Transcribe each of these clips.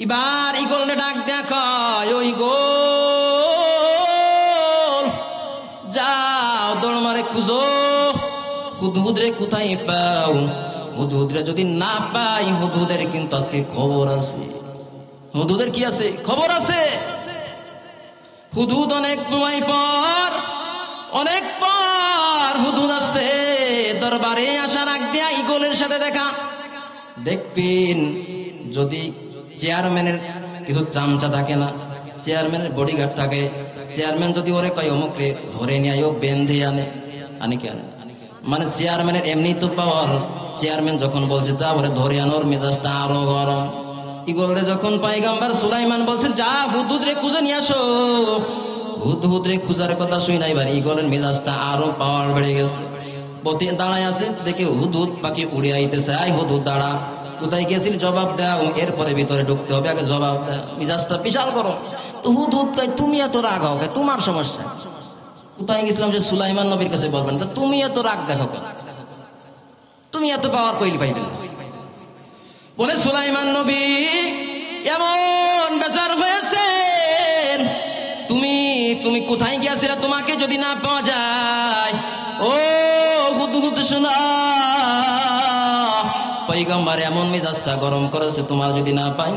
এবার ইগলটা ডাক দেখায়, ওই গোল যাও দৌড় মারে খুঁজো হুদহুদরে কোথায় পাও। হুদহুদরে যদি না পাই, হুদহুদের কিন্তু আজকে খবর আছে। হুদহুদের কি আছে? খবর আছে। হুদহুদ অনেক পর হুদহুদ আছে দরবারে আসার আগ দিয়া ইগলের সাথে দেখা। দেখবেন যদি চেয়ারম্যানের কিছু চামচা থাকে না, চেয়ারম্যানের বডিগার্ড থাকে, চেয়ারম্যান যদি ওরে কয় অমুক রে ধরে নিয়ে ও বেঁধে আনে কি আনে, মানে চেয়ারম্যানের এমনি তো পাওয়ার। চেয়ারম্যান যখন বলছে তা ওরে ধরে আনোর মেজাজটা আরো গরম। ইগলরে যখন পয়গম্বর সুলাইমান বলছে যা হুদহুদ রে খুঁজে নিয়ে আসো, হুদহুদ রে খুঁজার কথা শুই না, এবার ইগলের মেজাজটা আরো পাওয়ার বেড়ে গেছে। পথে দাঁড়ায় আছে, দেখে হুদহুদ পাখি উড়ে আইতেছে। আই হুদহুদ দাঁড়া, কোথায় গেছিল জবাব দাও, এরপরে ভিতরে ঢুকতে হবে, আগে জবাব দাও। মিজাজটা বিশাল করো। তো হুদহুদ কয় তুমি এত রাগ হও, তোমার সমস্যা কোথায় গেছিলাম যে সুলাইমান নবীর কাছে বলবেন, তা তুমি এত রাগ দেখো কেন, তুমি এত পাওয়ার কইল পাইবেন। বলে সুলাইমান নবী এমন বেজার হয়েছেন, তুমি তুমি কোথায় গিয়েছিলে, তোমাকে যদি না পাওয়া যায়, ও হুদহুদ শোনা, পয়গম্বর এমন মেজাজটা গরম করেছে, তোমার যদি না পাই,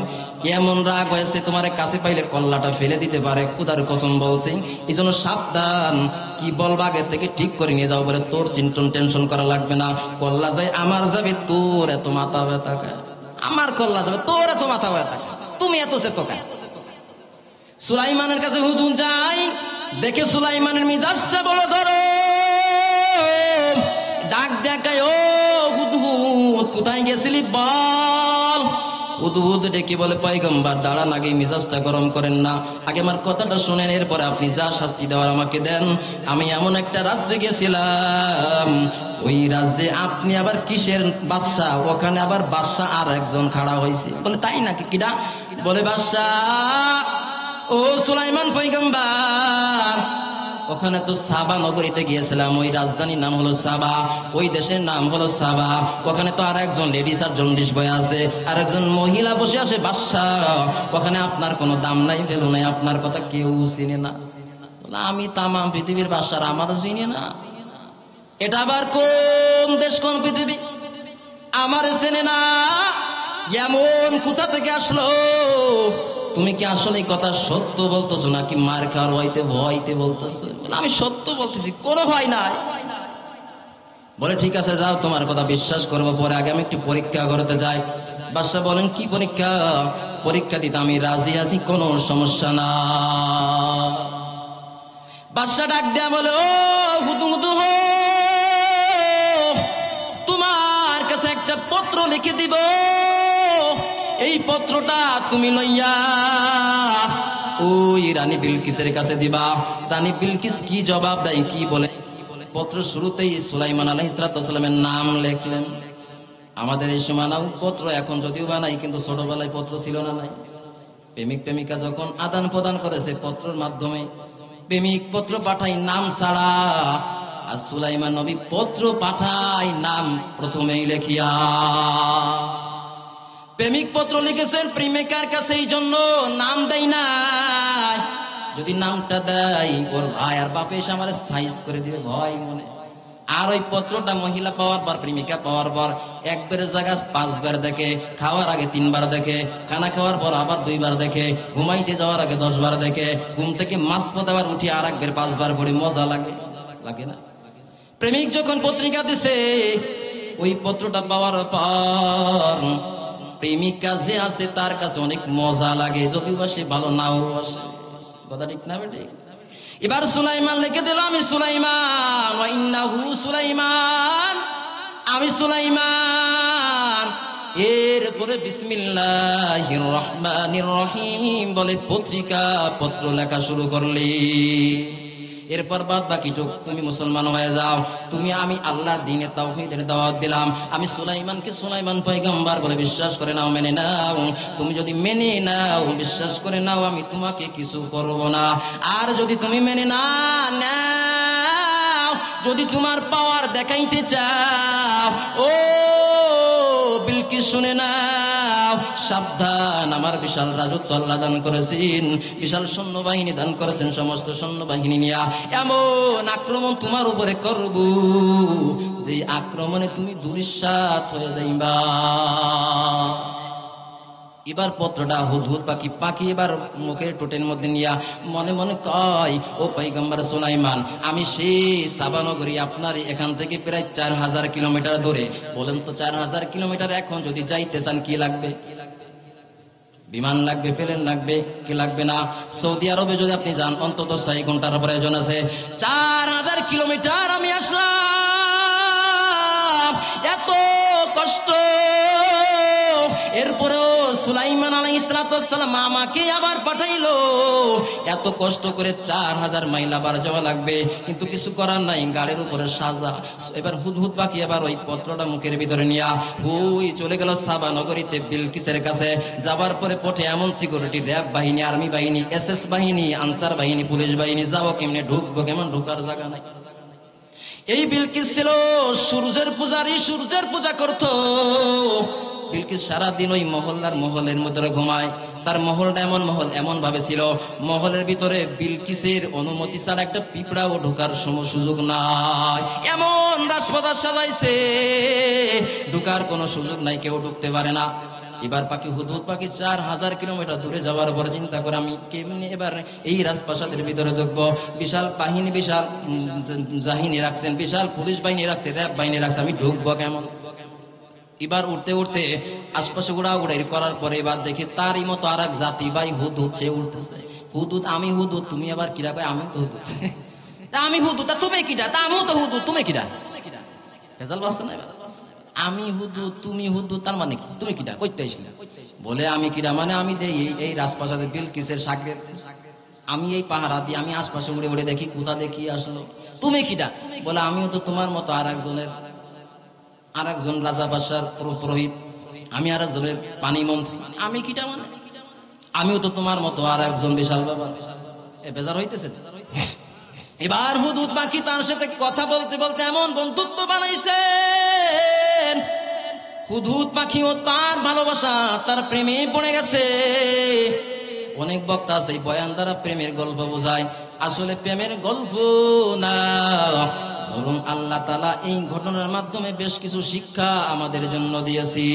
এমন রাগ হয়েছে তোমার কাছে পাইলে কল্লাটা ফেলে দিতে পারে, খুদার কসম বলছি। এই জন্য সাবধান, কি বলবা আগে থেকে ঠিক করে নিয়ে যাও। বলে তোর টেনশন করা লাগবে না, কল্লা যায় আমার যাবে, তোর এত মাথা ব্যথা খায়। আমার কল্লা যাবে, তোর এত মাথা ব্যথা খায়, তুমি এত সে তোকা। সুলাইমানের কাছে হুদহুদ যাই, দেখে সুলাইমানের মিজাজটা বড় ধরো, ডাক দেখায়, ও হুদহুদ কোথায় গেছিলি বল। হুদহুদ ডেকে বলে পয়গম্বর দাঁড়ান, আগে মিজাজটা গরম করেন না, আগে আমার কথাটা শোনেন, এরপরে আপনি যা শাস্তি দেওয়ার আমাকে দেন। আমি এমন একটা রাজ্যে গেছিলাম, ওই রাজ্যে আপনি আবার কিসের বাদশা, ওখানে আবার বাদশা আর একজন খাড়া হয়েছে। বলে তাই নাকি, কিডা? বলে বাদশা ও সুলাইমান পয়গম্বর, ওখানে তো সাবা নগরীতে গিয়েছিলাম, ওই রাজধানীর নাম হলো সাবা, ওই দেশের নাম হলো সাবা। ওখানে তো আর একজন লেডিস আর জন্ডিস বয়ে আছে, আর একজন মহিলা বসে আছে বাদশাহ। ওখানে আপনার কোনো দাম নাই, ফেলো নাই, আপনার কথা কেউ চিনে না। আমি তামাম পৃথিবীর বাদশার আমারও চিনি না, এটা আবার কোন দেশ, কোন পৃথিবী, আমার চেনে না, এমন কোথা থেকে আসলো? তুমি কি আসলে কথা সত্য বলতেছো নাকি মার খাওয়ার ভয়তে বলতেছো? আমি সত্য বলতেছি, কোনো ভয় নাই। বলে ঠিক আছে যাও, তোমার কথা বিশ্বাস করবো, পরে আগে আমি একটু পরীক্ষা করতে যাই। বাদশা বলেন কি পরীক্ষা? পরীক্ষা দিতে আমি রাজি আছি, কোনো সমস্যা না। বাদশা ডাক দেয়া বলে, ও হুদহুদ, তোমার কাছে একটা পত্র লিখে দিব, এই পত্রটা তুমি লইয়া ওই রানী বিলকিসের কাছে দিবা। রানী বিলকিস কি জবাব দেয়, কি বলে? পত্র শুরুতেই সুলাইমান আলাইহিস সালামের নাম লেখলেন। আমাদের এই সময় পত্র এখন যদিও বানাই, কিন্তু ছোটবেলায় পত্র ছিল না, নাই। প্রেমিক প্রেমিকা যখন আদান প্রদান করেছে পত্রের মাধ্যমে, প্রেমিক পত্র পাঠাই নাম ছাড়া, আর সুলাইমান নবী পত্র পাঠাই নাম প্রথমেই লেখিয়া। প্রেমিক পত্র লিখেছেন প্রেমিকার কাছে, এই জন্য নাম দেয় না। যদি নামটা দেয়, ওর ভাই আর বাপে এসে আমার সাইজ করে দিবে ভয় মনে। আর ওই পত্রটা মহিলা পাওয়ার পর, প্রেমিকা পাওয়ার পর, একবারের জায়গা 5 বার দেখে, খাওয়ার আগে 3 বার দেখে, খানা খাওয়ার পর আবার 2 বার দেখে, ঘুমাইতে যাওয়ার আগে 10 বার দেখে, ঘুম থেকে মাঝপথে আবার উঠে আর একবার 5 বার পড়ে। মজা লাগে, লাগে না? প্রেমিক যখন পত্রিকা দিছে, ওই পত্রটা পাওয়ার পর প্রেমিকা যে আছে তার কাছে অনেক মজা লাগে, যদিও বা সে ভালো নাও বাসে। কথা ঠিক না বেটি? এবার সুলাইমান লিখে দিল, আমি সুলাইমান, ওয়া ইন্নাহু সুলাইমান, আমি সুলাইমান। এরপরে বিসমিল্লাহির রহমানির রহিম বলে পত্রিকা পত্র লেখা শুরু করলি। এরপর বাদ বাকিটুক তুমি মুসলমান হয়ে যাও, তুমি আমি আল্লাহর দ্বীনে তাওহীদের দাওয়াত দিলাম। আমি সুলাইমানকে সুলাইমান পয়গম্বর বলে বিশ্বাস করে নাও, মেনে নাও। তুমি যদি মেনে নাও, বিশ্বাস করে নাও, আমি তোমাকে কিছু করব না। আর যদি তুমি মেনে না নাও, যদি তোমার পাওয়ার দেখাইতে চাও, ও বিলকিস শুনে নাও, সাবধান, আমার বিশাল রাজত্ব আল্লাহ দান করেছেন, বিশাল সৈন্যবাহিনী দান করেছেন, সমস্ত সৈন্যবাহিনী নিয়ে এমন আক্রমণ তোমার উপরে করব যে আক্রমণে তুমি দুরিশ্বাত হয়ে যাইবা। এবার পত্রটা হুদহুদ পাখি এবার মুখের টোটের মধ্যে নিয়া মনে মনে কয়, ও পয়গম্বর সুলাইমান, আমি সেই সাবা নগরী আপনার এখান থেকে প্রায় 4000 কিলোমিটার দূরে। বলেন তো 4000 কিলোমিটার এখন যদি যাইতে চান কি লাগবে? বিমান লাগবে, প্লেন লাগবে, কি লাগবে না? সৌদি আরবে যদি আপনি যান অন্তত 6 ঘন্টার প্রয়োজন আছে। 4000 কিলোমিটার আমি আসলাম, এত কষ্ট, এরপরেও সুলাইমান আলাইহিস সালাম আমাকে আবার পাঠাইলো। এত কষ্ট করে 4000 মাইল আবার যাওয়া লাগবে, কিন্তু কিছু করার নাই, গাড়ির উপরে সাজা। এবার হুদহুদ পাখি এবার ওই পত্রটা মুখের ভিতরে নিয়া হুই চলে গেল সাবা নগরীতে বিলকিসের কাছে। যাবার পরে পথে এমন সিকিউরিটি, র‍্যাব বাহিনী, আর্মি বাহিনী, এসএস বাহিনী, আনসার বাহিনী, পুলিশ বাহিনী, যাবো কেমনে, ঢুকবো কেমন, ঢুকার জায়গা নাই। এই বিলকিস ছিল সূর্যের পূজারী, সূর্যের পূজা করত। বিলকিস সারাদিন ওই মহলের মধ্যে ঘুমায়। তার মহলটা এমন মহল, এমন ভাবে ছিল মহলের ভিতরে বিলকিসের অনুমতি ছাড়া একটা পিঁপড়াও ঢোকার সুযোগ নাই। এমন রাজপ্রাসাদ সাজাইছে, ঢোকার কোনো সুযোগ নাই, কেউ ঢুকতে পারে না। এবার পাখি হুদহুদ পাখি 4000 কিলোমিটার দূরে যাওয়ার পরে চিন্তা করে, আমি কেমনি এবার এই রাজপ্রাসাদের ভিতরে ঢুকবো? বিশাল বাহিনী, বিশাল বাহিনী রাখছেন, বিশাল পুলিশ বাহিনী রাখছে, র‍্যাব বাহিনী রাখছে, আমি ঢুকবো কেমন? এবার উঠতে উঠতে আশপাশে ঘোরাঘুরি করার পরে এবার দেখি তারই মতো আর এক জাতি ভাই হুদহুদ সে উঠতেছে। হুদহুদ, আমি হুদহুদ, তুমি আবার কিরা? কয় আমি তো হুদহুদ। আমি হুদহুদ, তা তুমি কিরা? তা আমিও তো হুদহুদ, তুমি কিরা? ভেজাল বাসছে না? আমি হুদহুদ, তুমি হুদহুদ, তার মানে কি? তুমি কিরা? কইতে আইছিলা? বলে আমি কিরা মানে আমি দেই এই রাজপ্রাসাদের বিলকিসের সাগরের, আমি এই পাহারা দিই, আমি আশপাশে উড়ে উড়ে দেখি, কোথা দেখি আসলো। তুমি কিরা? বলে আমিও তো তোমার মতো আরেকজন রাজা বাদশার পুরোহিত, আমি আরেকজনের পানি মন্ত্রী। আমি কিটা মানে আমিও তো তোমার মতো আর একজন বিশাল বাবা। বেজার হইতেছে। এবার হুদহুদ পাখি তার সাথে কথা বলতে বলতে এমন বন্ধুত্ব বানাইছেন, হুদহুদ পাখিও তার ভালোবাসা, তার প্রেমে পড়ে গেছে। অনেক বক্তা আছে বয়ান দ্বারা প্রেমের গল্প বোঝায়, আসলে প্রেমের গল্প না, বরং আল্লাহ তাআলা এই ঘটনার মাধ্যমে বেশ কিছু শিক্ষা আমাদের জন্য দিয়েছি।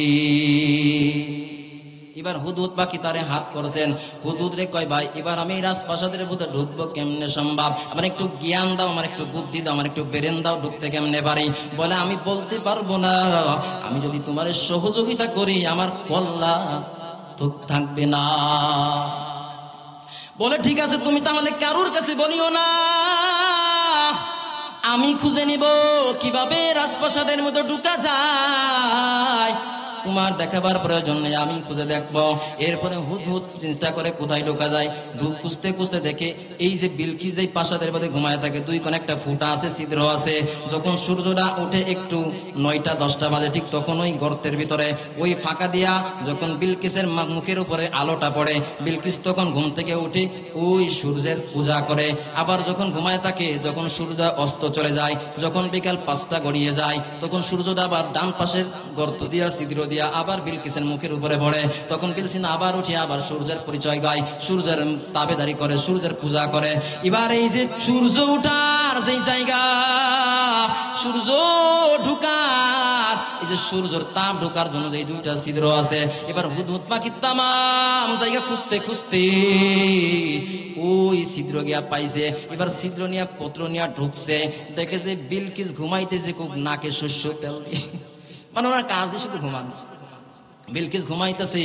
এবার হুদহুদ পাখি তারে হাত করেছেন। হুদহুদ রে কয়, ভাই এবার আমি রাজপ্রাসাদের ভিতরে ঢুকবো কেমনে সম্ভব? আমার একটু জ্ঞান দাও, আমার একটু বুদ্ধি দাও, আমার একটু ব্রেন দাও, ঢুকতে কেমনে পারি? বলে আমি বলতে পারবো না, আমি যদি তোমার সহযোগিতা করি আমার কল্লা তো থাকবে না। বলে ঠিক আছে, তুমি তাহলে কারুর কাছে বলিও না, আমি খুঁজে নিব কিভাবে রাজপ্রাসাদের মধ্যে ঢুকা যায়। তোমার দেখাবার প্রয়োজন নেই, আমি খুঁজে দেখবো। এরপরে হুদহুদ চিন্তা করে কোথায় ঢোকা যায়। খুঁজতে খুঁজতে দেখে এই যে বিলকিস এই প্রাসাদের মধ্যে ঘুমায় থাকে, দুই কোণ একটা ফুটা আছে, ছিদ্র আছে। যখন সূর্যটা ওঠে একটু 9টা-10টা বাজে, ঠিক তখন ওই গর্তের ভিতরে ওই ফাঁকা দিয়া যখন বিলকিসের মুখের উপরে আলোটা পড়ে, বিলকিস তখন ঘুম থেকে উঠে ওই সূর্যের পূজা করে। আবার যখন ঘুমায় থাকে, যখন সূর্য অস্ত চলে যায়, যখন বিকাল 5টা গড়িয়ে যায়, তখন সূর্যটা আবার ডান পাশের গর্ত দিয়া ছিদ্র দিয়া আবার বিলকিসের মুখের উপরে পড়ে। তখন বিলকিস আবার উঠে আবার সূর্যের পরিচয় গায়, সূর্যের তাবেদারি করে, সূর্যের পূজা করে। এবার এই যে সূর্য উঠার যেই জায়গা, সূর্য ঢুকার, এই যে সূর্যের তাপ ঢোকার জন্য যে 2টা ছিদ্র আছে, এবার হুদহুদ পাখি তামাম জায়গা খুঁজতে খুঁজতে ওই ছিদ্র গিয়া পাইছে। এবার ছিদ্র নিয়ে পত্র নিয়ে ঢুকছে, দেখে যে বিলকিস ঘুমাইতেছে খুব নাকে শস্য তেল দিয়ে, মানে ওনার কাজে শুধু ঘুমানো। বিলকিস ঘুমাইতেছে,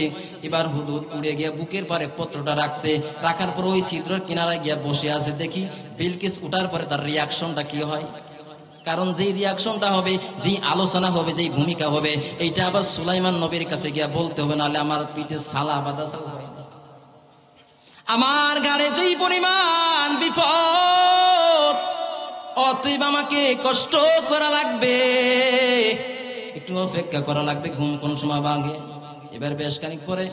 এবার হুদহুদ উড়ে গিয়া বুকের পারে পত্রটা রাখছে, রাখার পর ওই ছিদ্রের কিনারায় গিয়া বসে আছে। দেখি বিলকিস উঠার পরে তার রিয়াকশনটা কি হয়, কারণ যেই রিয়াকশনটা হবে, যেই আলোচনা হবে, যেই ভূমিকা হবে, এইটা আবার সুলাইমান নবীর কাছে গিয়া বলতে হবে, নাহলে আমার পিঠে সালা বাদা সালা হয়, আমার ঘাড়ে যেই পরিমাণ বিপদ, অতএব আমাকে কষ্ট করা লাগবে, একটু অপেক্ষা করা লাগবে, ঘুম কোন সময় ভাঙে। এবার বেশ খানিক পরে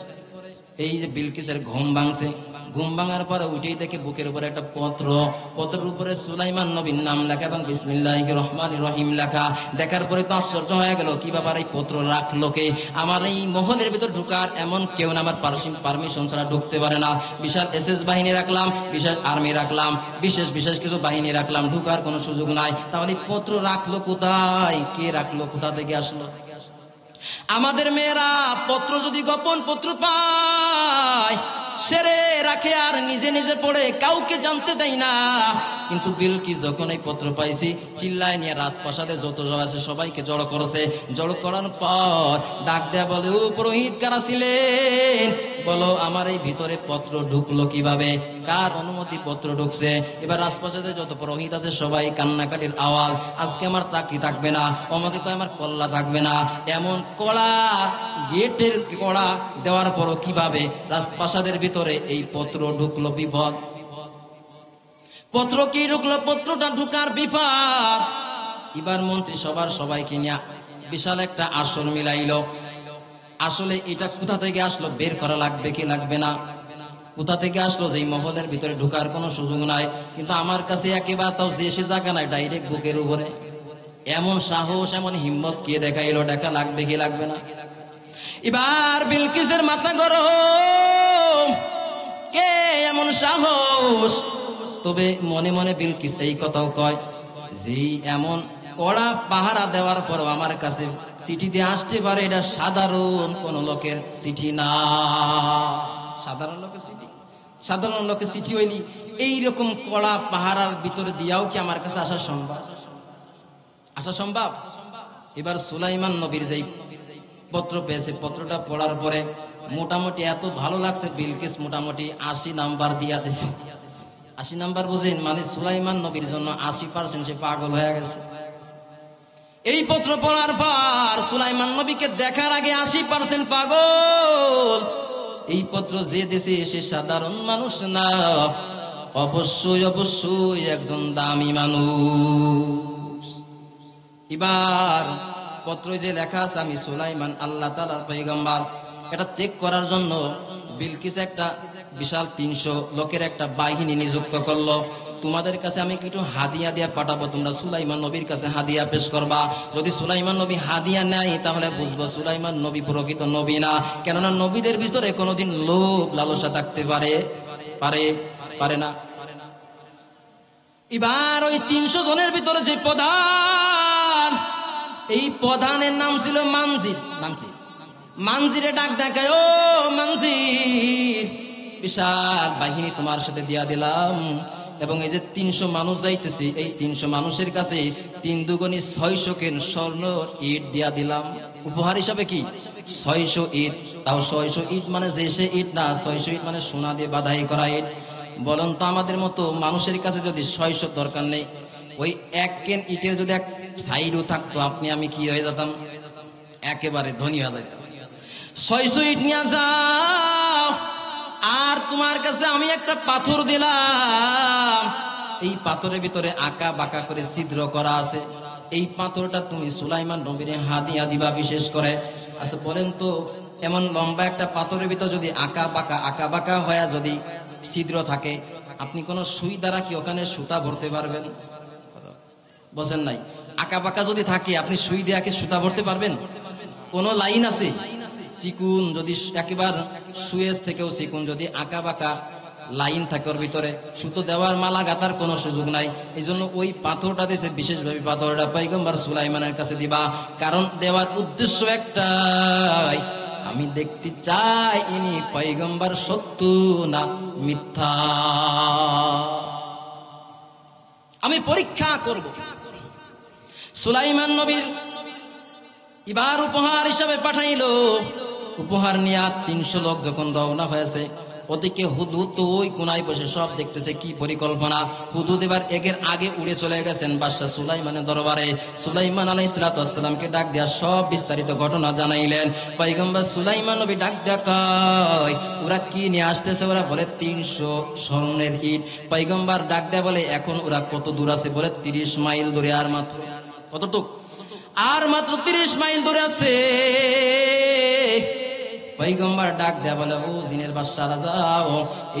এই যে বিলকিসের ঘুম ভাঙছে, ঘুম ভাঙার পরে উঠেই দেখে বুকের উপরে একটা পত্র, পত্রের উপরে সুলাইমান নবীর নাম লেখা এবং বিসমিল্লাহির রহমানির রহিম লেখা। দেখার পরে তো আশ্চর্য হয়ে গেল, কি ব্যাপার, এই পত্র রাখলো কে? আমার এই মহলের ভিতর ঢুকার এমন কেউ না, আমার পারমিশন ছাড়া ঢুকতে পারে না। বিশাল এসএস বাহিনী রাখলাম, বিশাল আর্মি রাখলাম, বিশেষ বিশেষ কিছু বাহিনী রাখলাম, ঢুকার কোনো সুযোগ নাই। তাহলে এই পত্র রাখলো কোথায়? কে রাখলো? কোথা থেকে আসলো? আমাদের মেয়েরা পত্র যদি গোপন পত্র পায় সেরে রাখে আর নিজে নিজে পড়ে, কাউকে জানতে দেয় না। কিন্তু বিলকিস যখন এই পত্র পাইছি, চিল্লায় নিয়ে রাজপ্রাসাদে যত সব আছে সবাইকে জড়ো করেছে। জড়ো করার পর ডাক দেয়া বলে, ও পুরোহিত কারা ছিলেন? বলো, আমার এই ভিতরে পত্র ঢুকলো কিভাবে? কার অনুমতি পত্র ঢুকছে? এবার রাজপ্রাসাদে যত পুরোহিত আছে সবাই কান্নাকাটির আওয়াজ, আজকে আমার চাকরি থাকবে না, অমকে কয় আমার কল্লা থাকবে না। এমন কড়া গেটের কড়া দেওয়ার পরও কিভাবে রাজপ্রাসাদের ভিতরে এই পত্র ঢুকলো? বিপদ। পত্র কি ঢুকলো? পত্রটা ঢুকার বিপদ। এবার মন্ত্রী সবার সবাইকে নিয়ে বিশাল একটা আসর মিলাইলো। আসলে এটা কোথা থেকে আসলো বের করা লাগবে কি লাগবে না? কোথা থেকে আসলো? যে মহলের ভিতরে ঢুকার কোনো সুযোগ নাই, কিন্তু আমার কাছে একেবারে তাও যে সে জায়গা নাই, ডাইরেক্ট বুকের উপরে। এমন সাহস, এমন হিম্মত কে দেখাইলো? দেখা লাগবে কি লাগবে না? এবার বিলকিসের মাথা গরম, কে এমন সাহস? তবে মনে মনে বিলকিস এই কথাও কয়, যে এমন কড়া পাহারা দেওয়ার পরও আমার কাছে চিঠি দিয়ে আসতে পারে, এটা সাধারণ কোন লোকের চিঠি না। সাধারণ লোকের চিঠি, সাধারণ লোকের চিঠি হইলি এইরকম কড়া পাহারার ভিতরে দিয়াও কি আমার কাছে আসা সম্ভব? আসা সম্ভব? এবার সুলাইমান নবীর যেই পত্র পেয়েছে, পত্রটা পড়ার পরে মোটামুটি এত ভালো লাগছে, বিলকিস মোটামুটি 80 নাম্বার দিয়া দিছে। 80 নাম্বার বুঝেন, মানে সুলাইমান নবীর জন্য 80% সে পাগল হয়ে গেছে। এই পত্র পড়ার পর সুলাইমান নবীকে দেখার আগে 80% পাগল। এই পত্র যে দেশে সে সাধারণ মানুষ না, অবশ্যই অবশ্যই একজন দামি মানুষ। এবার পত্র যে লেখা আছে, আমি সুলাইমান আল্লাহ তাআলার পয়গম্বর, এটা চেক করার জন্য বিলকিস একটা বিশাল 300 লোকের একটা বাহিনী নিযুক্ত করলো। তোমাদের কাছে আমি একটু হাদিয়া দিয়ে পাঠাবো, তোমরা সুলাইমান নবীর কাছে হাদিয়া পেশ করবা। যদি সুলাইমান নবী হাদিয়া নেয় তাহলে বুঝবো সুলাইমান নবী প্রকৃত নবী না, কেননা নবীদের ভিতরে কোনোদিন লোভ লালসা থাকতে পারে পারে পারে না। এবার ওই 300 জনের ভিতরে যে প্রধান, এই প্রধানের নাম ছিল মানজির। মানজিরে ডাক দেখায়, ও মানজির, বিশাল বাহিনী তোমার সাথে দিয়া দিলাম, এবং এই যে 300 মানুষ যাইতেছি, এই 300 মানুষের কাছে 3 দুগুণী 600 কেন স্বর্ণ ইট দিয়া দিলাম উপহার হিসাবে। কি 600 ইট? তাও 600 ইট মানে যে সে ইট না, 600 ইট মানে সোনা দিয়ে বাধাই করা ইট। বলেন তো, আমাদের মতো মানুষের কাছে যদি 600 দরকার নেই, ওই 1 কেন ইটের যদি 1 সাইডও থাকতো, আপনি আমি কি হয়ে যেতাম? একেবারে ধনী হয়ে যেতাম। 600 ইট নিয়ে যাও, আর তোমার কাছে আমি একটা পাথর দিলাম, এই পাথরের ভিতরে আঁকা বাঁকা করে ছিদ্র করা আছে, এই পাথরটা তুমি সুলাইমান নবীর হাদিয়া দিবা বিশেষ করে। আচ্ছা বলেন তো, এমন লম্বা একটা পাথরের ভিতর যদি আঁকা বাঁকা হয়ে যদি ছিদ্র থাকে, আপনি কোন সুই দ্বারা কি ওখানে সুতা ভরতে পারবেন? বলেন নাই? আঁকা বাঁকা যদি থাকে, আপনি সুই দিয়ে কি সুতা ভরতে পারবেন? কোন লাইন আছে? চিকুন যদি একেবারে সুয়েজ থেকেও চিকুন যদি আঁকা বাঁকা লাইন থাকে ওর ভিতরে, সুতো দেওয়ার মালা গাতার কোনো সুযোগ নাই। এই জন্য ওই পাথরটা দিয়েছে বিশেষভাবে, পাথরটা পয়গম্বর সুলাইমানের কাছে দিবা, কারণ দেওয়ার উদ্দেশ্য একটাই, আমি দেখতে চাই ইনি পয়গম্বর সত্য না মিথ্যা, আমি পরীক্ষা করব। সুলাইমান নবীর এবার উপহার হিসাবে পাঠাইলো। উপহার নিয়ে 300 লোক যখন রওনা হয়েছে, ওদিকে হুদহুদ তো ওই কোনায় বসে সব দেখতেছে কি পরিকল্পনা। হুদহুদ এবার এগের আগে উড়ে চলে গেছেন বাদশা সুলাইমানের দরবারে। সুলাইমান আলাইহিস সালামকে ডাক দেয়া সব বিস্তারিত ঘটনা জানাইলেন। পয়গম্বর সুলাইমান নবী ডাক দেয়া কয়, ওরা কি নিয়ে আসতেছে? ওরা বলে 300 স্বর্ণের ইট। পয়গম্বর ডাক দেয়া বলে, এখন ওরা কত দূর আছে? বলে 30 মাইল দূরে। আর মাত্র কতটুক? আর মাত্র 30 মাইল দূরে আছে। পয়গম্বর ডাক দেয়া বলে, ও জিনের বাদশারা যাও,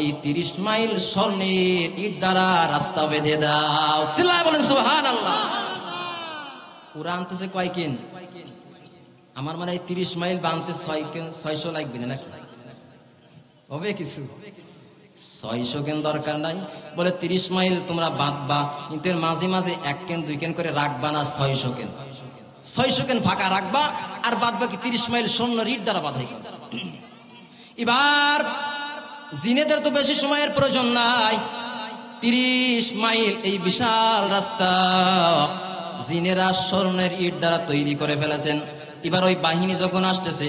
এই 30 মাইল স্বর্ণের ইট দ্বারা রাস্তা বেঁধে দাও। চিল্লায় বলেন সুবহানাল্লাহ। ওরা আনতেছে কয় কেন? আমার মানে এই 30 মাইল বাঁধতে 600 লাগবে না নাকি? হবে কিছু 600 কেন দরকার নাই। বলে 30 মাইল তোমরা বাঁধবা, কিন্তু এর মাঝে মাঝে 1 কেন 2 কেন করে রাখবা না, 600 কেন 600 কেন ফাঁকা রাখবা, আর বাদ বাকি 30 মাইল স্বর্ণের ইট দ্বারা বাঁধাই। এবার জিনেদের তো বেশি সময়ের প্রয়োজন নাই, 30 মাইল এই বিশাল রাস্তা জিনেরা স্বর্ণের ইট দ্বারা তৈরি করে ফেলেছেন। এবার ওই বাহিনী যখন আসতেছে,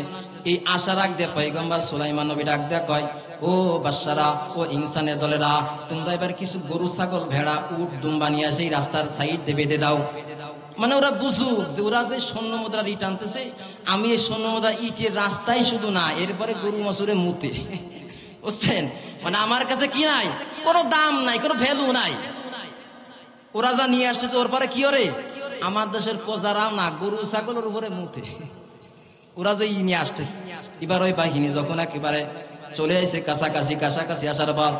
এই আশার আগ দিয়ে পয়গম্বর সুলাইমান নবী ডাক দেয়া কয়, ও বাদশারা, ও ইনসানের দলেরা, তোমরা এবার কিছু গরু ছাগল ভেড়া উট দুম্বা নিয়ে সেই রাস্তার সাইড দিয়ে বেঁধে দাও। মানে ওরা বুঝুক যে ওরা যে স্বর্ণ মুদ্রার ইট আনতেছে, আমি এই স্বর্ণ মুদ্রা ইটের রাস্তায় শুধু না, এরপরে গরু মসুরে মুতে, বুঝছেন? মানে আমার কাছে কি নাই, কোনো দাম নাই, কোনো ভ্যালু নাই। ওরা যা নিয়ে আসতেছে ওর পরে কি ওরে আমার দেশের প্রজারাও না, গরু ছাগলের উপরে মুতে ওরা যে নিয়ে আসতেছে। এবার ওই বাহিনী যখন একেবারে চলে আসে কাছাকাছি আসার পর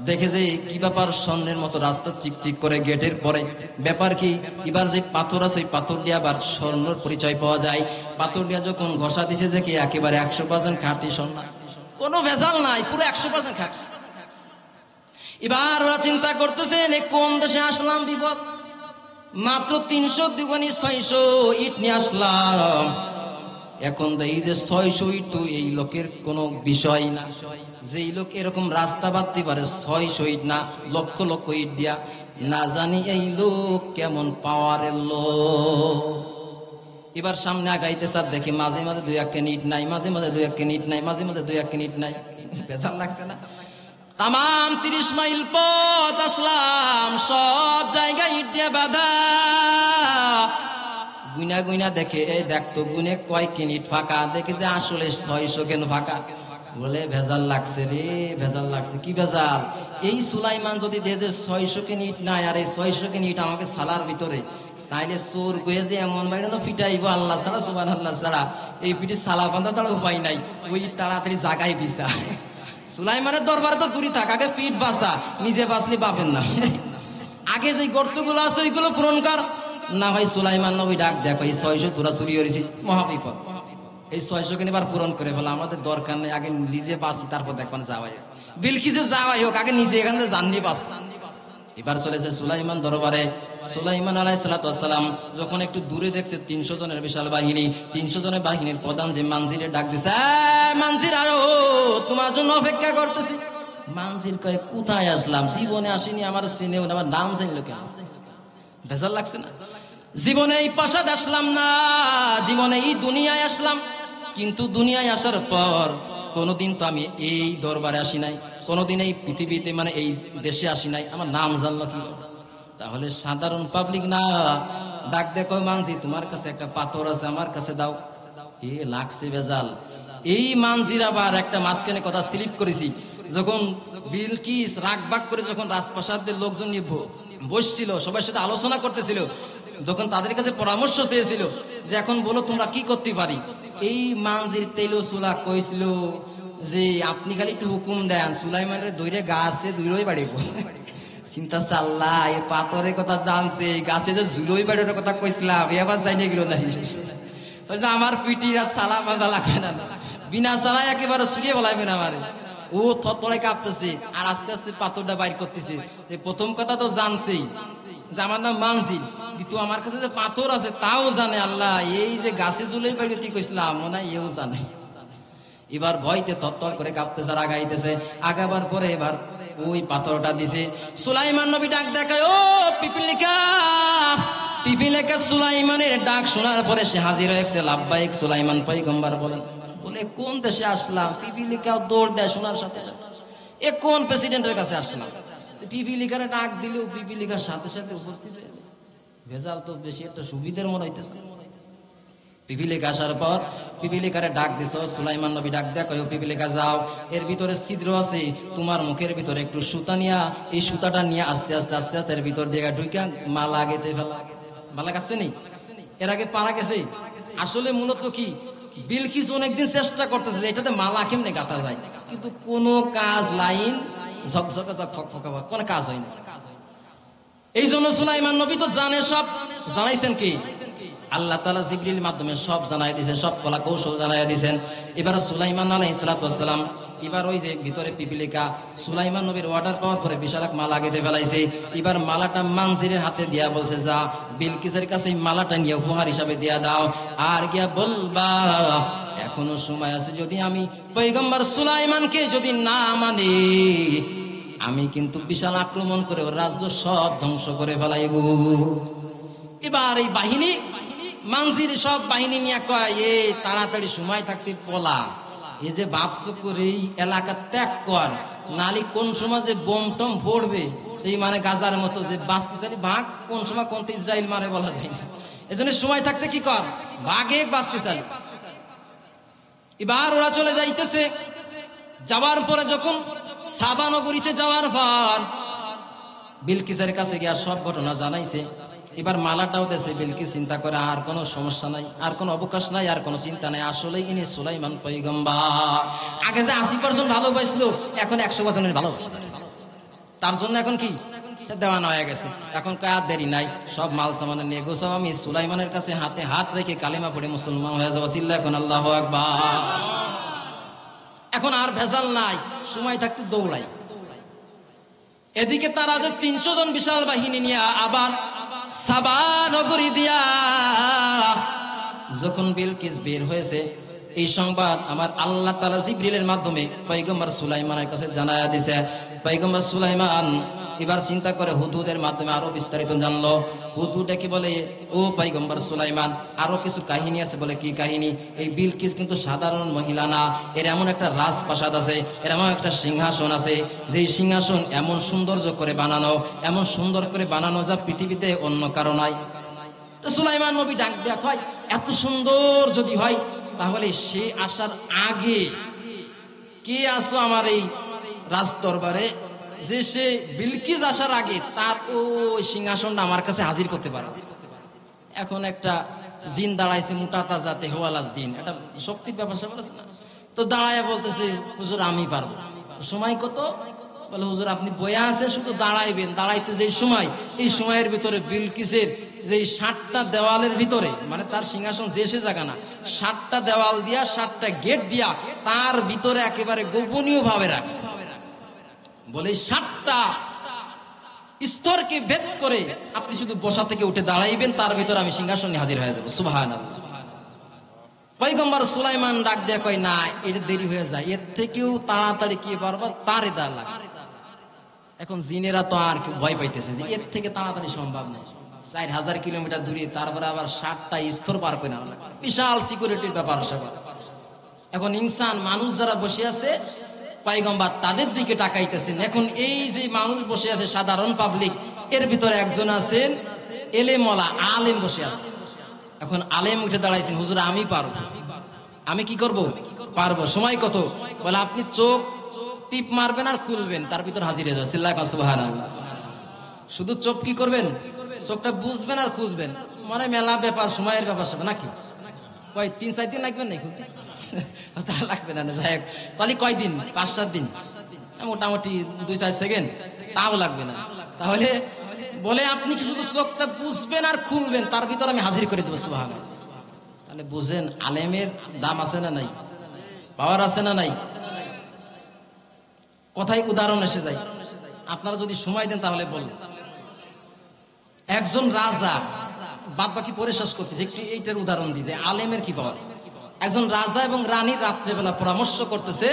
দেখে যে কি ব্যাপার, স্বর্ণের মতো রাস্তা চিকচিক করে গেটের পরে ব্যাপার কি, এবার যে পাথর আছে ওই পাথর দিয়ে আবার স্বর্ণের পরিচয় পাওয়া যায়। পাথর দিয়ে যখন ঘষা দিছে দেখে একেবারে 100% খাঁটি স্বর্ণ, কোনো ভেজাল নাই, পুরো 100% খাঁটি। এবার ওরা চিন্তা করতেছেন কোন দেশে আসলাম, বিপদ, মাত্র 300 দুগুণী 600 ইট নিয়ে আসলাম। এখন এই যে 600 ইট তো এই লোকের কোনো বিষয় না, যে এই লোক এরকম রাস্তা বাঁধতে পারে 600 ইট না, লক্ষ লক্ষ ইট দিয়া, না জানি এই লোক কেমন পাওয়ারের লোক। এবার সামনে আগাইতে স্যার দেখি মাঝে মাঝে 2-1 কেন ইট নাই, মাঝে মাঝে 2-1 কেন ইট নাই, মাঝে মাঝে 2-1 কেন ইট নাই। বেজার লাগছে না? তামাম 30 মাইল পথ আসলাম, সব জায়গায় ইট দিয়ে বাঁধা। গুইনা গুইনা দেখে, এই দেখতো গুনে কয় কেন ইট ফাঁকা, দেখে যে আসলে 600 কেন ফাঁকা। বলে ভেজাল লাগছে রে, ভেজাল লাগছে। কি ভেজাল? এই সুলাইমান যদি দেখে যে 600 কেন ইট নাই, আর এই 600 কেন ইট আমাকে সালার ভিতরে, তাইলে চোর গয়ে যে এমন বাইরে ফিটাইব আল্লাহ ছাড়া, সুবহানাল্লাহ ছাড়া, এই পিঠে সালা বাঁধা তার উপায় নাই, ওই তাড়াতাড়ি জাগায় বিছা। সুলাইমানের দরবারে তো দূরে থাক, আগে ফিট বাঁচা, নিজে বাঁচলে বাপেন না। আগে যে গর্তগুলো আছে ওইগুলো পূরণ কর। না ভাই সুলাইমান নবী ডাক দেখো, এই 600 তোরা চুরি করেছিস, মহাবিপদ। এই 600 কেন এবার পূরণ করে ফেলা, আমাদের দরকার নেই, আগে নিজে বাঁচি, তারপর দেখবেন যাওয়াই বিলকিসে যাওয়াই হোক, আগে নিজে এখান থেকে জাননি বাঁচ। এবার চলেছে সুলাইমান দরবারে। সুলাইমান আলাইহিস সালাম যখন একটু দূরে দেখছে 300 জনের বিশাল বাহিনী, 300 জনের বাহিনীর প্রধান যে মানজিরে ডাক দিছে, মানজির, আরো তোমার জন্য অপেক্ষা করতেছি। মানজির কয়, কোথায় আসলাম, জীবনে আসিনি, আমার চিনেও না, আমার নাম জানলো কেন? ভেজাল লাগছে না? জীবনে এই প্রাসাদ আসলাম না, জীবনে এই দুনিয়ায় আসলাম, কিন্তু দুনিয়ায় আসার পর কোনোদিন তো আমি এই দরবারে আসি নাই, কোনোদিন এই পৃথিবীতে মানে এই দেশে আসি নাই, আমার নাম জানলো কি? তাহলে সাধারণ পাবলিক না। ডাক দেখো, মানজি তোমার কাছে একটা পাথর আছে, আমার কাছে দাও। এ লাগছে ভেজাল। এই মানজির আবার একটা মাঝখানে কথা স্লিপ করেছি, যখন বিলকিস রাগবাগ করে যখন রাজপ্রাসাদের লোকজন নিয়ে বসছিল, সবার সাথে আলোচনা করতেছিল, যখন তাদের কাছে পরামর্শ চেয়েছিল যে এখন বলো তোমরা কি করতে পারি, এই মানজির তেলো চুলা কইছিল যে আপনি খালি একটু হুকুম দেন, সুলাইমানের দৈরে গাছে দুইরই বাড়িব। চিন্তা চাল্লা, এই পাথরের কথা জানছে, গাছে যে জুলোই বাড়ির কথা কইছিলাম, এবার যাই নিয়ে গেল না। আমার পিটি আর সালা বাঁধা লাগবে না, বিনা চালায় একেবারে ছুড়িয়ে বলাইবেন আমারে। ও থতড়াই কাঁপতেছে আর আস্তে আস্তে পাথরটা বাইর করতেছে। প্রথম কথা তো জানছেই যে আমার নাম মানজির, কিন্তু আমার কাছে যে পাথর আছে তাও জানে আল্লাহ, এই যে গাছে জুলোই বাড়ি তুই কইছিলাম মনে হয় এও জানে। এবার ভয়তে থরথর করে কাঁপতেছে আর আগাইতেছে। আগাবার পরে এবার ওই পাথরটা দিছে। সুলাইমান নবী ডাক দেখায়, ও পিপিলিকা। পিপিলিকা সুলাইমানের ডাক শোনার পরে সে হাজির হয়েছে। লাব্বাইক সুলাইমান পয়গম্বর বলেন। বলে কোন দেশে আসলাম? পিপিলিকাও দৌড় দেয় শোনার সাথে সাথে, এ কোন প্রেসিডেন্টের কাছে আসলাম? পিপিলিকার ডাক দিলেও পিপিলিকার সাথে সাথে উপস্থিত হয়ে ভেজাল তো বেশি একটা সুবিধার মনে হইতেছে। পিপিলিকা আসার পর পিপিলিকারে ডাক দিছ। সুলাইমান নবী ডাক দেখ, পিপিলিকা যাও, এর ভিতরে ছিদ্র আছে, তোমার মুখের ভিতরে একটু সুতা নিয়া, এই সুতাটা নিয়ে আস্তে আস্তে আস্তে আস্তে এর ভিতর দিয়ে ঢুকা মালা গেতে ফেলা। মালা গাচ্ছে নেই, এর আগে পারা গেছে। আসলে মূলত কি বিলকিস অনেকদিন চেষ্টা করতেছে যে এটাতে মালা কেমনে গাঁথা যায়, কিন্তু কোনো কাজ, লাইন ঝকঝকে ঝকফকা কোনো কাজ হয়নি। এই জন্য সুলাইমান নবী তো জানে সব, জানাইছেন কি আল্লাহ তাআলা জিবরিল মাধ্যমে সব জানাই দিয়েছেন, সব কলা কৌশল জানাই দিয়েছেন। এবার সুলাইমান আলাইহিস সালাম এবার ওই যে ভিতরে পিপিলিকা, সুলাইমান নবীর অর্ডার পাওয়ার পরে বিশাল এক মালা গেঁথে ফেলাইছে। এবার মালাটা মানজিরের হাতে দিয়া বলছে, যা বিলকিসের কাছে মালাটা নিয়ে উপহার হিসাবে দিয়া দাও, আর গিয়া বলবা এখনো সময় আছে, যদি আমি পয়গম্বর সুলাইমানকে যদি না মানে আমি কিন্তু বিশাল আক্রমণ করে ওর রাজ্য সব ধ্বংস করে ফেলাইব। এবার এই বাহিনী মানজির সব বাহিনী নিয়ে কয়, এ তাড়াতাড়ি সময় থাকতে পলা, এই যে ভাবছো করে এই এলাকা ত্যাগ কর, নালি কোন সময় যে বোম টম পড়বে, সেই মানে গাজার মতো যে বাঁচতে চালি ভাগ, কোন সময় কোন ইসরায়েল মারে বলা যায় না। এজন্য সময় থাকতে কি কর, ভাগে বাঁচতে চালি। এবার ওরা চলে যাইতেছে, যাওয়ার পরে যখন সাবা নগরীতে যাওয়ার পর বিলকিসের কাছে গিয়া সব ঘটনা জানাইছে। এবার মালাটাও দেশে বিলকিস চিন্তা করে আর কোনো সমস্যা নাই, আর কোনো অবকাশ নাই, আর কোনো চিন্তা নাই, আসলে ইনি সুলাইমান পয়গম্বর। আগে যে 80% ভালোবাসছিল এখন 100% ভালোবাসে, তার জন্য এখন কি দেওয়ানা হয়ে গেছে। এখন কার দেরি নাই, সব মাল সামান নিয়ে গোছাও, আমি সুলাইমানের কাছে হাতে হাত রেখে কালিমা পড়ে মুসলমান হয়ে যাবো। চিল্লা এখন আল্লাহু আকবার। এখন আর ভেজাল নাই, সময় থাকতে দৌড়াই। এদিকে তারা যে 300 জন বিশাল বাহিনী নিয়ে আবার সাবা নগরী দিয়া যখন বিলকিস বের হয়েছে, এই সংবাদ আমার আল্লাহ তাআলা জিবরিলের মাধ্যমে পয়গম্বর সুলাইমানের কাছে জানায়া দিয়েছে। পয়গম্বর সুলাইমান এবার চিন্তা করে হুদহুদের মাধ্যমে আরো বিস্তারিত জানলো। হুদহুদ কি বলে, ও পয়গম্বর সুলাইমান, আরো কিছু কাহিনী আছে। বলে কি কাহিনী? এই বিলকিস কিন্তু সাধারণ মহিলা না, এর এমন একটা রাজপ্রাসাদ আছে, এর এমন একটা সিংহাসন আছে, যে সিংহাসন এমন সৌন্দর্য করে বানানো, এমন সুন্দর করে বানানো যা পৃথিবীতে অন্য কারো নাই। সুলাইমান নবী ডাক দেয়া হয়, এত সুন্দর যদি হয় তাহলে সে আসার আগে কে আসো আমার এই রাজ দরবারে, যে সে বিলকিস আসার আগে তার ওই সিংহাসনটা আমার কাছে হাজির করতে পারে। এখন একটা জিন দাঁড়াইছে, মোটা তাজা তেহওয়ালার দিন, এটা শক্তির ব্যাপার স্যাপার আছে না। তো দাঁড়ায় বলতেছে, হুজুর আমি পারবো। সময় কত? বলে হুজুর আপনি বয়া আছেন, শুধু দাঁড়াইবেন। দাঁড়াইতে যে সময়, এই সময়ের ভিতরে বিলকিসের যে 7টা দেওয়ালের ভিতরে, মানে তার সিংহাসন যে সে জায়গা না, 7টা দেওয়াল দিয়া 7টা গেট দিয়া তার ভিতরে একেবারে গোপনীয় ভাবে রাখছে। বলে 7টা স্তরকে ভেদ করে আপনি শুধু বসা থেকে উঠে দাঁড়াইবেন, তার ভিতরে আমি সিংহাসনে হাজির হয়ে যাবো। সুবহানাল্লাহ। পয়গম্বর সুলাইমান ডাক দেয়া কয়, না এটা দেরি হয়ে যায়, এর থেকেও তাড়াতাড়ি কি পারবা, তারে দা লাগে। এখন জিনেরা তো আর কেউ ভয় পাইতেছে যে এর থেকে তাড়াতাড়ি সম্ভব নয়, 4000 কিলোমিটার দূরে, তারপরে আবার 7টা স্তর পার করে না, বিশাল সিকিউরিটির ব্যাপার স্যাপার। এখন ইনসান মানুষ যারা বসে আছে, পয়গম্বর তাদের দিকে তাকাইতেছেন। এখন এই যে মানুষ বসে আছে সাধারণ পাবলিক, এর ভিতরে একজন আছেন এলেমওয়ালা আলেম বসে আছে। এখন আলেম উঠে দাঁড়াইছেন, হুজুর আমি পারবো। আমি কি করব? পারবো। সময় কত? বলে আপনি চোখ টিপ মারবেন আর খুলবেন, তার ভিতর হাজির হয়ে যাবে। সিল্লাহ সুবহানাল্লাহ। শুধু চোখ কি করবেন? চোখটা বুঝবেন আর খুঁজবেন, মানে মেলা ব্যাপার, সময়ের ব্যাপার সব নাকি। কয় 3-4 দিন লাগবেন নাকি? তা লাগবে না, যাই হোক। তাহলে কয়দিন? 5-7 দিন, মোটামুটি 2-4 সেকেন্ড, তাও লাগবে না। তাহলে বলে আপনি কি শুধু চোখটা বুঝবেন আর খুলবেন, তার ভিতর আমি হাজির করে দেবো। সুবহানাল্লাহ। তাহলে বুঝেন আলেমের দাম আছে না নাই, পাওয়ার আছে না নাই। কথায় উদাহরণ এসে যায়, আপনারা যদি সময় দেন তাহলে বলুন। একজন রাজা, বাদ বাকি পরে শেষ করতেছে, একটু এইটার উদাহরণ দিই যে আলেমের কি পাওয়ার। একজন রাজা এবং রানী রাত্রেবেলা পরামর্শ করতেছে,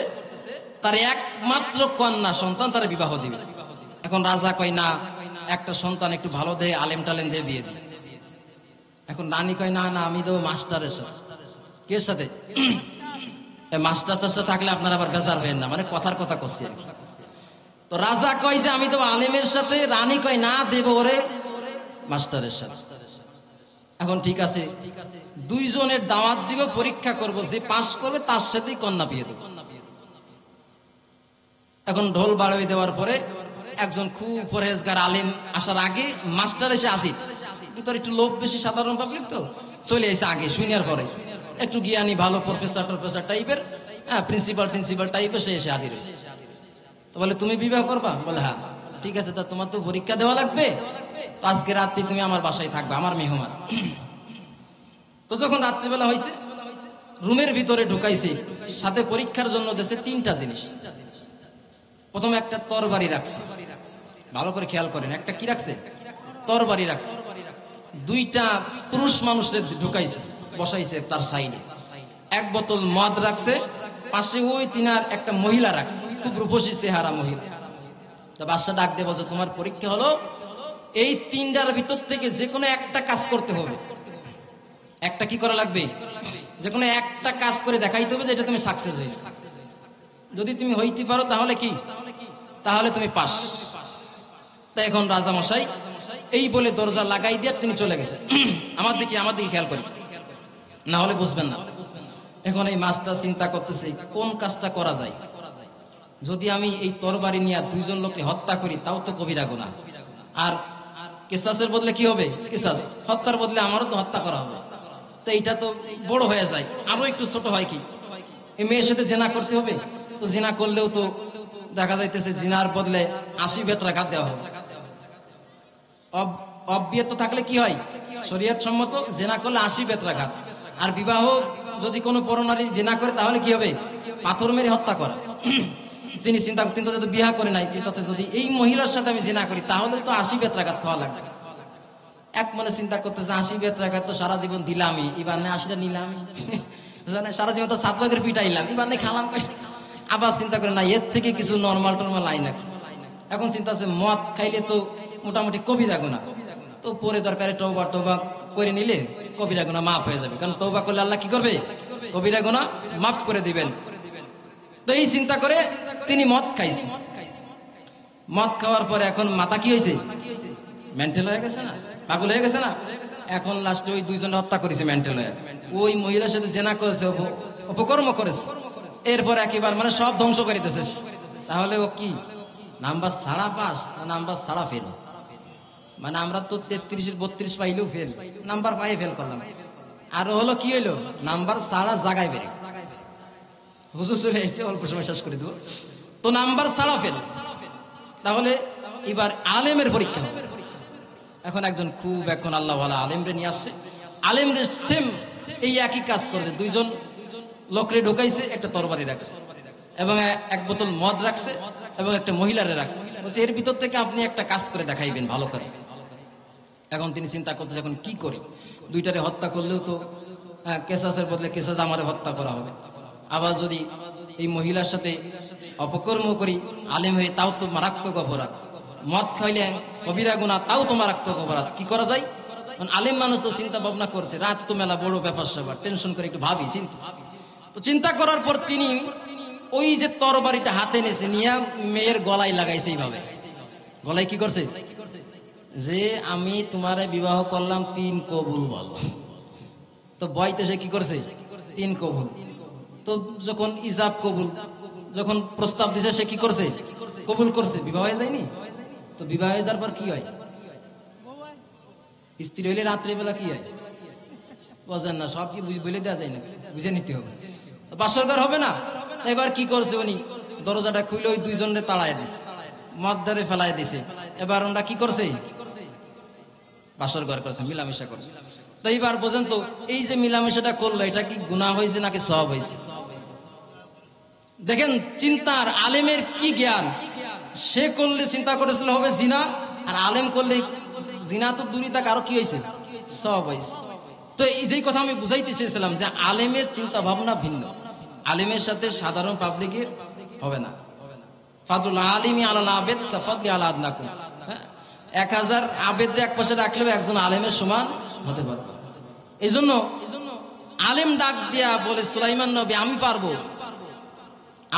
তার একমাত্র কন্যা সন্তান তার বিবাহ দিবে। এখন রাজা কয়, না একটা সন্তান একটু ভালো দে, আলেম টালেম দিয়ে বিয়ে দিই। এখন রানী কয়, না না আমি দেবো মাস্টারের সাথে। কে সাথে? মাস্টারের সাথে থাকলে আপনার আবার বেজার হবেন না, মানে কথার কথা করছি আর কি। তো রাজা কয় যে আমি দেবো আলেমের সাথে, রানী কয় না দেবো ওরে মাস্টারের সাথে। এখন ঠিক আছে, 2 জনের দাওয়াত দিব, পরীক্ষা করব, যে পাস করবে তার সাথেই কন্যা বিয়ে দেব। এখন ঢোল বাড়াই দেওয়ার পরে একজন খুব পরহেজগার আলেম আসার আগে মাস্টার এসে হাজির। ভিতরে একটু লোভ বেশি, সাধারণ পাবলিক তো চলে এসে আগে শুনার পরে একটু জ্ঞানী ভালো প্রফেসর টাইপের, হ্যাঁ প্রিন্সিপাল টাইপের, সে এসে হাজির হয়েছে। তো বলে তুমি বিবাহ করবা? বলে হ্যাঁ। ঠিক আছে, তা তোমার তো পরীক্ষা দেওয়া লাগবে, তো আজকে রাত্রি তুমি আমার বাসায় থাকবে, আমার মেহমান। তো যখন রাত্রিবেলা হয়েছে, রুমের ভিতরে ঢুকাইছে, সাথে পরীক্ষার জন্য দেশে 3টা জিনিস। প্রথমে একটা তরবারি রাখছে, ভালো করে খেয়াল করেন, একটা কি রাখছে? তরবারি রাখছে। 2টা পুরুষ মানুষের ঢুকাইছে, বসাইছে তার সাইডে। 1 বোতল মদ রাখছে, পাশে ওই তিনার একটা মহিলা রাখছে, খুব রূপসী চেহারা মহিলা। তা বাদশা ডাক দিয়ে বলছে, তোমার পরীক্ষা হলো এই 3টার ভিতর থেকে যে কোনো একটা কাজ করতে হবে। একটা কি করা লাগবে? যে কোনো একটা কাজ করে দেখাইতে হবে যে এটা তুমি সাকসেস হয়েছে। যদি তুমি হইতে পারো তাহলে কি? তাহলে তুমি পাস। তাই এখন রাজা মশাই এই বলে দরজা লাগাই দিয়ে তিনি চলে গেছে। আমার দিকে খেয়াল করি, না হলে বুঝবেন না। এখন এই মাস্টার চিন্তা করতেছে কোন কাজটা করা যায়। যদি আমি এই তরবারি নিয়ে 2জন লোককে হত্যা করি তাও তো কবিরা গুনাহ, আর কিসাসের বদলে কি হবে? কিসাস, হত্যার বদলে আমারও তো হত্যা করা হবে। তো এইটা তো বড় হয়ে যায়। আরো একটু ছোট হয় কি, এই মেয়ের সাথে জিনা করতে হবে। তো জিনা করলেও তো দেখা যাইতেছে জিনার বদলে 80 বেত্রাঘাত দেওয়া হবে। অবিবাহিত থাকলে কি হয়? শরীয়ত সম্মত জিনা করলে 80 বেত্রাঘাত। আর বিবাহ যদি কোনো পরনারী জিনা করে তাহলে কি হবে? পাথর মেরে হত্যা করা। তিনি চিন্তা করতেন, যদি বিবাহ করে নাই, চিন্তাতে যদি এই মহিলার সাথে আমি জিনা করি তাহলে তো 80 বেত্রাঘাত খাওয়া লাগবে। এক মনে চিন্তা করতেছে 80 বেত্রাঘাত তো সারা জীবন দিলামই, এবার না 80টা নিলাম, সারা জীবন তো ছাত্রদের পিটাইলাম, এবার নেই খালাম। আবার চিন্তা করে না, এর থেকে কিছু নর্মাল আই নাকি। এখন চিন্তা আছে মদ খাইলে তো মোটামুটি কবিরা গুনাহ, তো পরে দরকারে তওবা করে নিলে কবিরা গুনাহ মাফ হয়ে যাবে। কারণ তওবা করলে আল্লাহ কি করবে? কবিরা গুনাহ মাফ করে দিবেন। তো এই চিন্তা করে তিনি মদ খাইছে। মদ খাওয়ার পরে এখন মাথা কি হয়েছে? মেন্টাল হয়ে গেছে না, পাগল হয়ে গেছে না। এখন লাস্টে ওই 2জনে হত্যা করেছে মেন্টাল হয়ে। ওই মহিলার সাথে জেনা করেছে, অপকর্ম করেছে, এরপর একেবারে মানে সব ধ্বংস করে দিতেছে। তাহলে ও কি নাম্বার ছাড়া পাস না নাম্বার ছাড়া ফেল? মানে আমরা তো 33-এর 32 পাইলেও ফেল, নাম্বার পাইয়ে ফেল করলাম। আর হলো কি হইলো? নাম্বার ছাড়া জাগায় বেরে। হুজুর চলে এসেছে, অল্প সময় শেষ করে দেবো। তো নাম্বার ছাড়া ফেল। তাহলে এবার আলেমের পরীক্ষা হবে। এখন একজন খুব এখন আল্লাহ ওয়ালা আলেমরে নিয়ে আসছে। আলেমরে সেম এই একই কাজ করেছে। 2জন লোকরে ঢুকাইছে, একটা তরবারি রাখছে এবং 1 বোতল মদ রাখছে এবং একটা মহিলারে রাখছে। বলছে এর ভিতর থেকে আপনি একটা কাজ করে দেখাইবেন, ভালো কাজ। এখন তিনি চিন্তা করতেছে এখন কি করি, 2টারে হত্যা করলেও তো কেসাসের বদলে কেসাস আমারে হত্যা করা হবে। আবার যদি এই মহিলার সাথে অপকর্ম করি আলেম হয়ে, তাও তো মারাত্মক অপরাধ। মদ খাইলে কবিরা গুনাহ, তাও তো মারাত্মক অপরাধ। কি করা যায়? আলেম মানুষ তো চিন্তা ভাবনা করছে, রাত তো মেলা বড় ব্যাপার স্যাপার, টেনশন করে একটু ভাবি চিন্তা। তো চিন্তা করার পর তিনি ওই যে তরবারিটা হাতে নিয়েছে, নিয়ে মেয়ের গলায় লাগাইছে। এইভাবে গলায় কি করছে? যে আমি তোমারে বিবাহ করলাম, 3 কবুল বলো। তো বয়তে সে কি করছে? 3 কবুল। তো যখন ইজাব কবুল, যখন প্রস্তাব দিছে সে কি করছে? কবুল করছে। বিবাহ হয়ে যায়নি? তো বিবাহ হয়ে যাওয়ার পর কি হয়? স্ত্রী হইলে রাত্রিবেলা কি হয় বোঝেন না, সব কি বলে দেওয়া যায় না, বুঝে নিতে হবে। বাসর ঘর হবে না। এবার কি করছে উনি? দরজাটা খুলে ওই 2জনে তাড়ায় দিছে, মদ্দারে ফেলায় দিছে। এবার ওরা কি করছে? বাসর ঘর করছে, মিলামেশা করছে। তো এইবার বোঝেন তো, এই যে মিলামেশাটা করলো এটা কি গুনাহ হয়েছে নাকি সওয়াব হয়েছে? দেখেন চিন্তার আলেমের কি জ্ঞান। সে করলে চিন্তা করেছিল হবে জিনা, আর আলেম করলে জিনা তো দূরই থাক, আরো কি হয়েছে? সওয়াব হয়েছে। তো এই যে কথা আমি বুঝাইতে চেয়েছিলাম যে আলেমের চিন্তা ভাবনা ভিন্ন। আলেমের সাথে সাধারণ পাবলিকের হবে না। ফাদুল আলিমি আলাল আবেদ কাফাদলি আলা আদনাকুম। 1000 আবেদরে এক পাশে রাখলেও একজন আলেমের সমান হতে পারবে। এই জন্য আলেম ডাক দিয়া বলে সুলাইমান নবী আমি পারবো,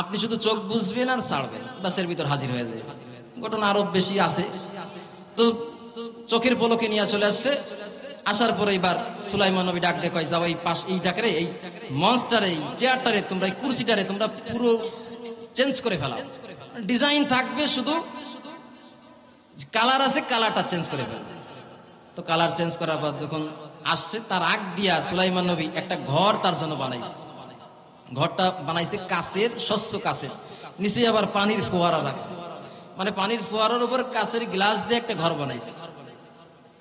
আপনি শুধু চোখ বুঝবেন আর ছাড়বেন, বাস এর ভিতর হাজির হয়ে যাবে। ঘটনা আরো বেশি আছে। তো চোখের পলকে নিয়ে চলে আসছে। আসার পরে এবার সুলাইমান নবী ডাক দিয়ে কয়, যাও এই পাশ এই ডাকরে, এই মঞ্চটারে, এই চেয়ারটারে, তোমরা এই কুরসিটারে তোমরা পুরো চেঞ্জ করে ফেলাও। ডিজাইন থাকবে, শুধু কালার আছে, কালারটা চেঞ্জ করে ফেলো। তো কালার চেঞ্জ করার পর যখন আসছে তার আগ দিয়া সুলাইমান নবী একটা ঘর তার জন্য বানাইছে। ঘরটা বানাইছে কাচের, স্বচ্ছ কাচের, নিচে আবার পানির ফোয়ারা রাখছে, মানে পানির ফোয়ারার উপর কাচের গ্লাস দিয়ে একটা ঘর বানাইছে।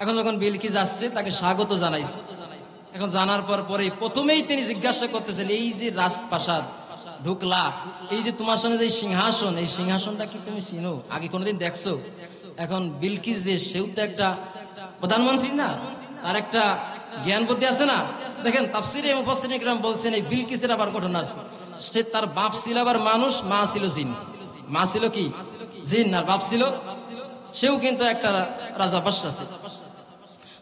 এখন যখন বিলকিস আসছে তাকে স্বাগত জানাইছে। এখন জানার পরে প্রথমেই তিনি জিজ্ঞাসা করতেছেন, এই যে রাজপ্রাসাদ ঢুকলা, এই যে তোমার সামনে যে সিংহাসন, এই সিংহাসনটা কি তুমি চিনো, আগে কোনোদিন দেখছো? এখন বিলকিস যে, সেও তো একটা প্রধানমন্ত্রী না, তার একটা জ্ঞান বুদ্ধি আছে না। দেখেন তাফসিরে মুফাসসিরিন ইকরাম বলছেন এই বিলকিসের আবার ঘটনা আছে। সে তার বাপ ছিল আবার মানুষ, মা ছিল জিন। মা ছিল কি জিন, আর বাপ ছিল, সেও কিন্তু একটা রাজা বাদশা ছিল।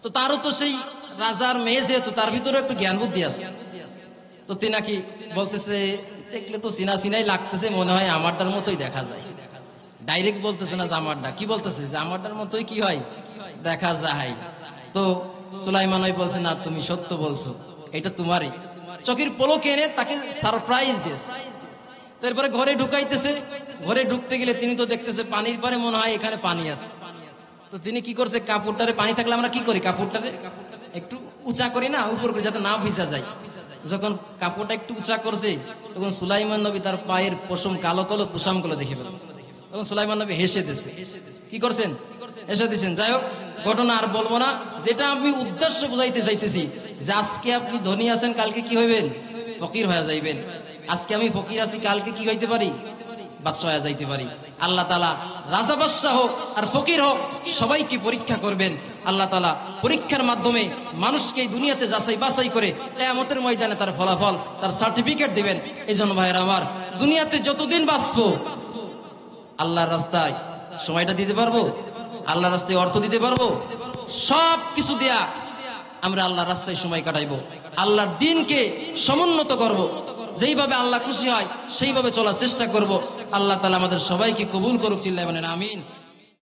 তো তারও তো সেই রাজার মেয়ে যেহেতু, তার ভিতরে একটু জ্ঞান বুদ্ধি আছে। তো তিনি নাকি বলতেছে, দেখলে তো চিনা চিনাই লাগতেছে, মনে হয় আমারটার মতোই দেখা যায়। ডাইরেক্ট বলতেছে না যে আমারটা, কি বলতেছে যে আমারটার মতোই কি হয় দেখা যায়। তো সুলাইমান নবী বলছে, না তুমি সত্য বলছো, এটা তোমারই। চোখের পলকে এনে তাকে সারপ্রাইজ দিয়েছে। তারপরে ঘরে ঢুকাইতেছে। ঘরে ঢুকতে গেলে তিনি তো দেখতেছে পানির পরে, মনে হয় এখানে পানি আছে। তো তিনি কি করছে, কাপড়টারে, পানি থাকলে আমরা কি করি, কাপড়টারে একটু উঁচা করি না, উপর করে, যাতে না ভিজা যায়। যখন কাপড়টা একটু উঁচা করছে, তখন সুলাইমান নবী তার পায়ের পশম কালো কালো পোশাম গুলো দেখে ফেলছে। তখন সুলাইমান নবী হেসে দিচ্ছে। কি করছেন, হেসে দিচ্ছেন। যাই হোক, ঘটনা আর বলবো না। যেটা আমি উদ্দেশ্য বুঝাইতে চাইতেছি, যে আজকে আপনি ধনী আছেন, কালকে কি হইবেন, ফকির হয়ে যাইবেন। আজকে আমি ফকির আছি, কালকে কি হইতে পারি, বাদশা হয়ে যাইতে পারি। আল্লাহ তাআলা রাজা বাদশা হোক আর ফকির হোক, সবাইকে পরীক্ষা করবেন। আল্লাহ তাআলা পরীক্ষার মাধ্যমে মানুষকে এই দুনিয়াতে যাচাই বাছাই করে কিয়ামতের ময়দানে তার ফলাফল, তার সার্টিফিকেট দিবেন। এই জন্য ভাইরা আমার, দুনিয়াতে যতদিন বাঁচবো আল্লাহর রাস্তায় সময়টা দিতে পারবো, আল্লাহর রাস্তায় অর্থ দিতে পারবো, সব কিছু দেয়া আমরা আল্লাহর রাস্তায় সময় কাটাইবো। আল্লাহর দ্বীনকে সমুন্নত করব, যেইভাবে আল্লাহ খুশি হয় সেইভাবে চলার চেষ্টা করব। আল্লাহ তাআলা আমাদের সবাইকে কবুল করুক, চিল্লায় বলেন আমিন।